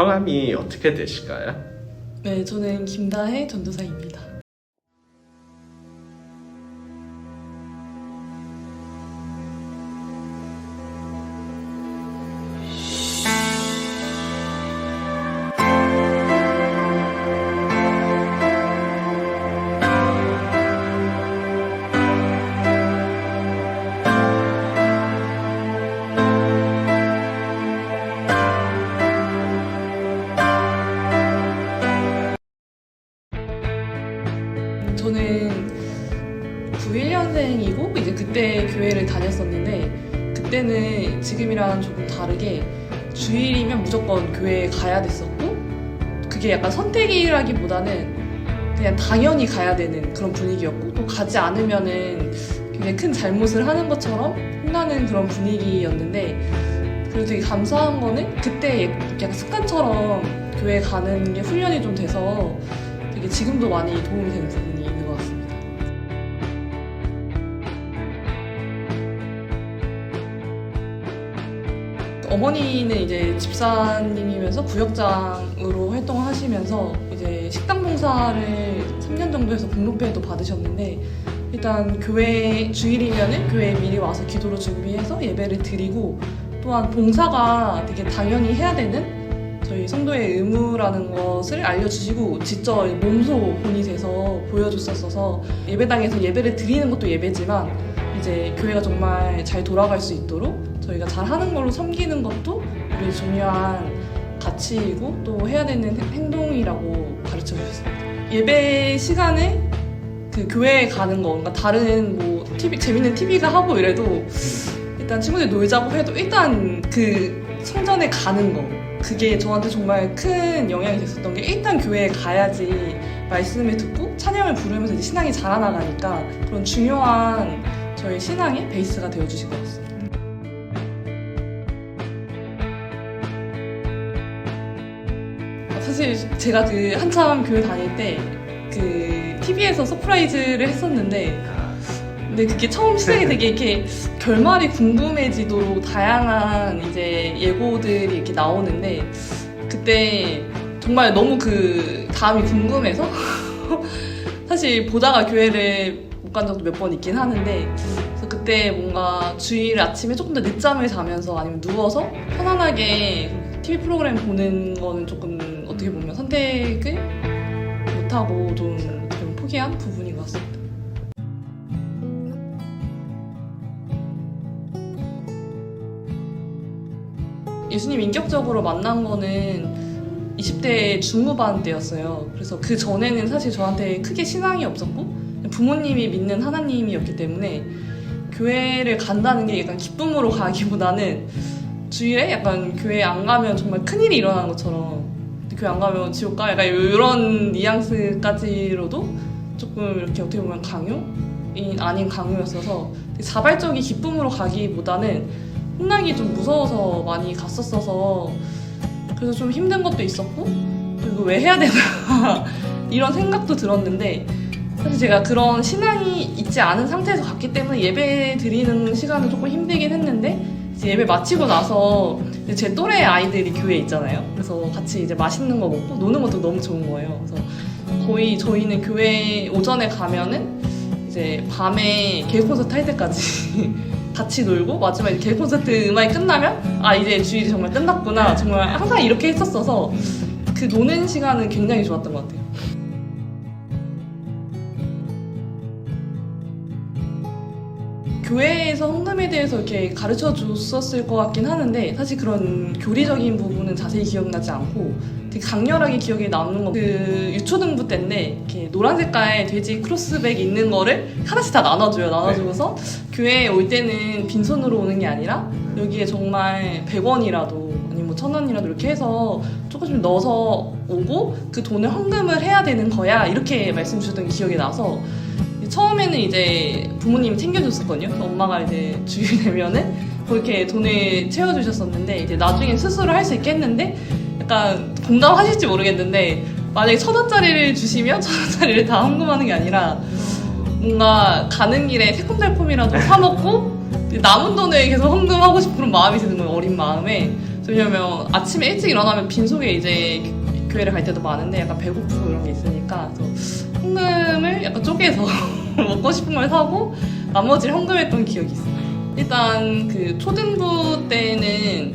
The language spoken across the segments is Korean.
성함이 어떻게 되실까요? 네, 저는 김다혜 전도사입니다. 저는 91년생이고 이제 그때 교회를 다녔었는데, 그때는 지금이랑 조금 다르게 주일이면 무조건 교회에 가야 됐었고, 그게 약간 선택이라기보다는 그냥 당연히 가야 되는 그런 분위기였고, 또 가지 않으면은 굉장히 큰 잘못을 하는 것처럼 혼나는 그런 분위기였는데, 그래도 되게 감사한 거는 그때 약간 습관처럼 교회 가는 게 훈련이 좀 돼서 되게 지금도 많이 도움이 되는 부분이 있는 것 같습니다. 어머니는 이제 집사님이면서 구역장으로 활동을 하시면서 이제 식당 봉사를 3년 정도 해서 공로패도 받으셨는데, 일단 교회 주일이면은 교회에 미리 와서 기도로 준비해서 예배를 드리고, 또한 봉사가 되게 당연히 해야 되는 저희 성도의 의무라는 것을 알려주시고 직접 몸소 본이 돼서 보여줬었어서, 예배당에서 예배를 드리는 것도 예배지만 이제 교회가 정말 잘 돌아갈 수 있도록 저희가 잘하는 걸로 섬기는 것도 우리 중요한 가치이고 또 해야 되는 행동이라고 가르쳐 주셨습니다. 예배 시간에 그 교회에 가는 거, 그러니까 다른 뭐 재밌는 TV가 하고 이래도 일단 친구들 놀자고 해도 일단 그 성전에 가는 거, 그게 저한테 정말 큰 영향이 됐었던 게, 일단 교회에 가야지 말씀을 듣고 찬양을 부르면서 이제 신앙이 자라나가니까 그런 중요한 저희 신앙의 베이스가 되어주신 것 같습니다. 사실 제가 그 한참 교회 다닐 때 그 TV에서 서프라이즈를 했었는데, 근데 그게 처음 시작이 되게 이렇게 결말이 궁금해지도록 다양한 이제 예고들이 이렇게 나오는데, 그때 정말 너무 그 다음이 궁금해서 사실 보다가 교회를 못 간 적도 몇 번 있긴 하는데, 그래서 그때 뭔가 주일 아침에 조금 더 늦잠을 자면서 아니면 누워서 편안하게 TV 프로그램 보는 거는 조금 어떻게 보면 선택을 못하고 좀 포기한 부분인 것 같습니다. 예수님 인격적으로 만난 거는 20대 중후반 때였어요. 그래서 그 전에는 사실 저한테 크게 신앙이 없었고 부모님이 믿는 하나님이었기 때문에 교회를 간다는 게 약간 기쁨으로 가기보다는 주일에 약간 교회 안 가면 정말 큰일이 일어나는 것처럼, 교회 안 가면 지옥 가? 약간 이런 뉘앙스까지로도 조금 이렇게 어떻게 보면 강요인 아닌 강요였어서 자발적인 기쁨으로 가기보다는 혼나기 좀 무서워서 많이 갔었어서, 그래서 좀 힘든 것도 있었고, 그리고 왜 해야 되나 이런 생각도 들었는데, 사실 제가 그런 신앙이 있지 않은 상태에서 갔기 때문에 예배 드리는 시간은 조금 힘들긴 했는데, 이제 예배 마치고 나서 제 또래 아이들이 교회에 있잖아요. 그래서 같이 이제 맛있는 거 먹고 노는 것도 너무 좋은 거예요. 그래서 거의 저희는 교회 오전에 가면은 이제 밤에 개그 콘서트 할 때까지 같이 놀고, 마지막에 개그 콘서트 음악이 끝나면 아 이제 주일이 정말 끝났구나, 정말 항상 이렇게 했었어서 그 노는 시간은 굉장히 좋았던 것 같아요. 교회에서 헌금에 대해서 이렇게 가르쳐 줬었을 것 같긴 하는데, 사실 그런 교리적인 부분은 자세히 기억나지 않고 되게 강렬하게 기억에 남는 거, 그 유초등부 때인데 이렇게 노란 색깔 돼지 크로스백 있는 거를 하나씩 다 나눠줘요. 나눠주고서 교회에 올 때는 빈손으로 오는 게 아니라 여기에 정말 100원이라도 아니면 뭐 1000원이라도 이렇게 해서 조금씩 넣어서 오고 그 돈을 헌금을 해야 되는 거야, 이렇게 말씀 주셨던 기억이 나서 처음에는 이제 부모님이 챙겨줬었거든요. 엄마가 이제 주일 되면은 그렇게 돈을 채워주셨었는데, 이제 나중에 스스로 할 수 있겠는데 약간 공감하실지 모르겠는데, 만약에 1000원짜리를 주시면 1000원짜리를 다 헌금하는 게 아니라 뭔가 가는 길에 새콤달콤이라도 사 먹고 남은 돈을 계속 헌금하고 싶은 그런 마음이 드는 거예요. 어린 마음에. 왜냐면 아침에 일찍 일어나면 빈속에 이제 교회를 갈 때도 많은데 약간 배고프고 이런 게 있으니까 그래서 현금을 약간 쪼개서 먹고 싶은 걸 사고 나머지를 현금했던 기억이 있어요. 일단 그 초등부 때는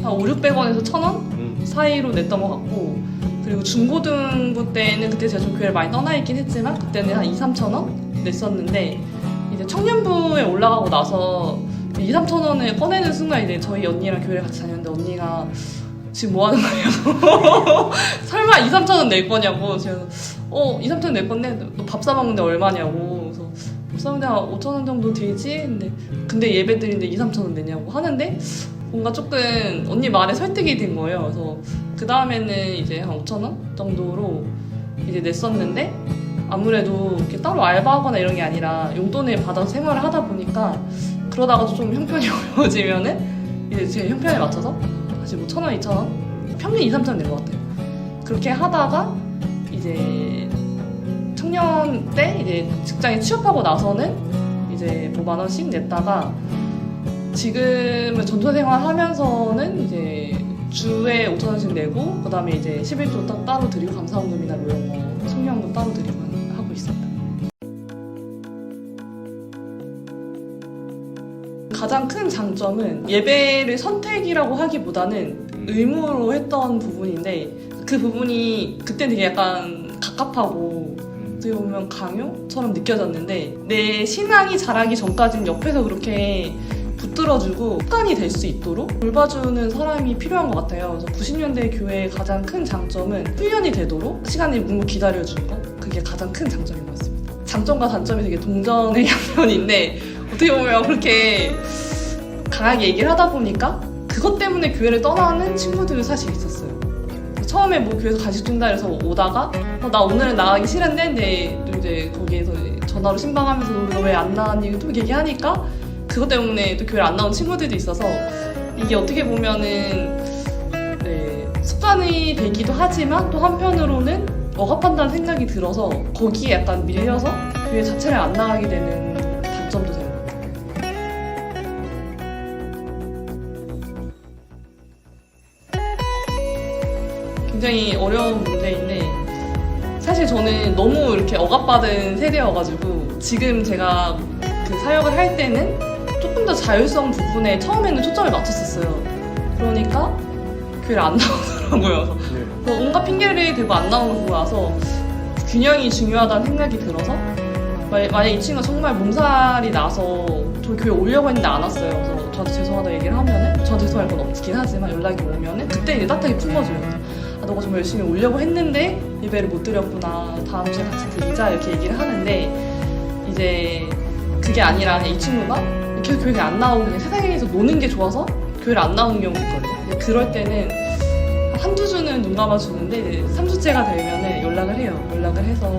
한 500~600원에서 1,000원 사이로 냈던 것 같고, 그리고 중고등부 때는 그때 제가 좀 교회를 많이 떠나 있긴 했지만 그때는 한 2~3,000원 냈었는데, 이제 청년부에 올라가고 나서 2~3,000원을 꺼내는 순간 이제 저희 언니랑 교회를 같이 다녔는데 언니가 지금 뭐 하는 거냐고 설마 2~3,000원 낼 거냐고. 제가 2~3,000원 낼 건데 너 밥 사 먹는데 얼마냐고. 그래서 밥 사 먹는데 한 5,000원 정도 들지? 근데 예배 드리는데 2~3,000원 내냐고 하는데 뭔가 조금 언니 말에 설득이 된 거예요. 그래서 그 다음에는 이제 한 5,000원 정도로 이제 냈었는데, 아무래도 이렇게 따로 알바하거나 이런 게 아니라 용돈을 받아서 생활을 하다 보니까 그러다가도 좀 형편이 어려워지면은 이제 제 형편에 맞춰서 다시 뭐 1,000원, 2,000원, 평균 2~3,000원 낸 것 같아요. 그렇게 하다가 이제 청년 때 이제 직장에 취업하고 나서는 이제 뭐 10,000원씩 냈다가, 지금은 전도생활 하면서는 이제 주에 5,000원씩 내고, 그 다음에 이제 11조 따로 드리고, 감사원금이나 뭐 이런 거 성령금 따로 드리고 하고 있습니다. 가장 큰 장점은 예배를 선택이라고 하기보다는 의무로 했던 부분인데, 그 부분이 그때 되게 약간 갑갑하고 어떻게 보면 강요처럼 느껴졌는데, 내 신앙이 자라기 전까지는 옆에서 그렇게 붙들어주고 습관이 될 수 있도록 돌봐주는 사람이 필요한 것 같아요. 그래서 90년대 교회의 가장 큰 장점은 훈련이 되도록 시간을 묵묵 기다려주는 것, 그게 가장 큰 장점인 것 같습니다. 장점과 단점이 되게 동전의 양면인데, 어떻게 보면 그렇게 강하게 얘기를 하다 보니까 그것 때문에 교회를 떠나는 친구들이 사실 있었어요. 처음에 뭐 교회에서 간식 준다 해서 오다가 나 오늘은 나가기 싫은데, 근데 또 이제 거기에서 전화로 신방하면서 너 왜 안 나왔니? 또 얘기하니까 그것 때문에 또 교회를 안 나온 친구들도 있어서, 이게 어떻게 보면은 습관이 되기도 하지만 또 한편으로는 억압한다는 생각이 들어서 거기에 약간 밀려서 교회 자체를 안 나가게 되는 단점도 되는 것 같아요. 굉장히 어려운 문제인데, 사실 저는 너무 이렇게 억압받은 세대여가지고 지금 제가 그 사역을 할 때는 조금 더 자율성 부분에 처음에는 초점을 맞췄었어요. 그러니까 교회를 안 나오더라고요. 그래서 온갖 핑계를 대고 안 나오는 거 보고 나서 균형이 중요하다는 생각이 들어서, 만약에 이 친구가 정말 몸살이 나서 저 교회 오려고 했는데 안 왔어요. 그래서 저한테 죄송하다고 얘기를 하면은, 저한테 죄송할 건 없긴 하지만 연락이 오면은 그때 이제 따뜻하게 품어줘요. 너가 정말 열심히 오려고 했는데 예배를 못 드렸구나, 다음 주에 같이 드리자, 이렇게 얘기를 하는데, 이제 그게 아니라 그냥 이 친구가 계속 교회에 안 나오고 그냥 세상에서 노는 게 좋아서 교회를 안 나오는 경우도 있거든요. 그럴 때는 한두 주는 눈 감아주는데 이제 3주째가 되면은 연락을 해요. 연락을 해서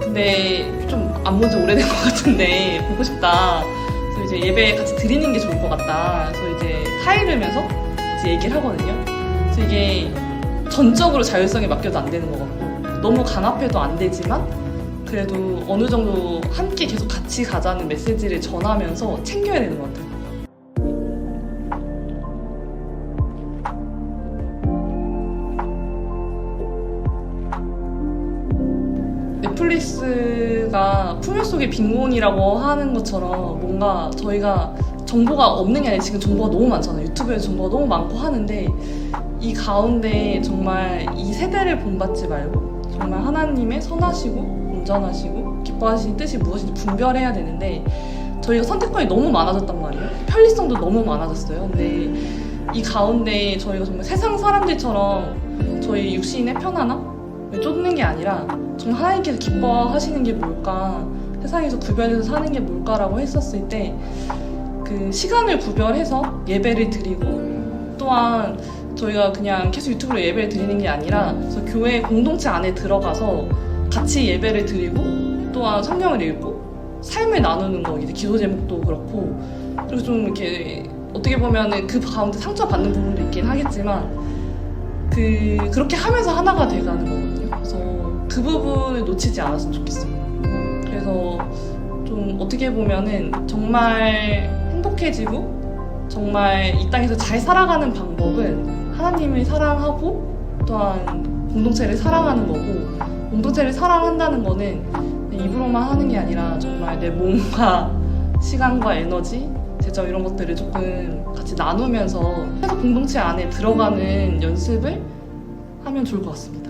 근데 좀 안 본 지 오래된 것 같은데 보고 싶다. 그래서 이제 예배 같이 드리는 게 좋을 것 같다. 그래서 이제 타이르면서 이제 얘기를 하거든요. 그래서 이게 전적으로 자율성에 맡겨도 안 되는 것 같고, 너무 강압해도 안 되지만 그래도 어느 정도 함께 계속 같이 가자는 메시지를 전하면서 챙겨야 되는 것 같아요. 넷플릭스가 풍요 속의 빈곤이라고 하는 것처럼 뭔가 저희가 정보가 없는 게 아니라 지금 정보가 너무 많잖아요. 유튜브에 정보가 너무 많고 하는데, 이 가운데 정말 이 세대를 본받지 말고 정말 하나님의 선하시고 온전하시고 기뻐하시는 뜻이 무엇인지 분별해야 되는데, 저희가 선택권이 너무 많아졌단 말이에요. 편리성도 너무 많아졌어요. 근데 이 가운데 저희가 정말 세상 사람들처럼 저희 육신의 편안함을 쫓는 게 아니라 정말 하나님께서 기뻐하시는 게 뭘까, 세상에서 구별해서 사는 게 뭘까라고 했었을 때, 그 시간을 구별해서 예배를 드리고, 또한 저희가 그냥 계속 유튜브로 예배를 드리는 게 아니라 그래서 교회 공동체 안에 들어가서 같이 예배를 드리고, 또한 성경을 읽고 삶을 나누는 거, 이제 기도 제목도 그렇고, 그리고 좀 이렇게 어떻게 보면은 그 가운데 상처받는 부분도 있긴 하겠지만 그렇게 하면서 하나가 돼가는 거거든요. 그래서 그 부분을 놓치지 않았으면 좋겠어요. 그래서 좀 어떻게 보면은 정말 행복해지고 정말 이 땅에서 잘 살아가는 방법은 하나님을 사랑하고 또한 공동체를 사랑하는 거고, 공동체를 사랑한다는 거는 입으로만 하는 게 아니라 정말 내 몸과 시간과 에너지, 재정 이런 것들을 조금 같이 나누면서 계속 공동체 안에 들어가는 연습을 하면 좋을 것 같습니다.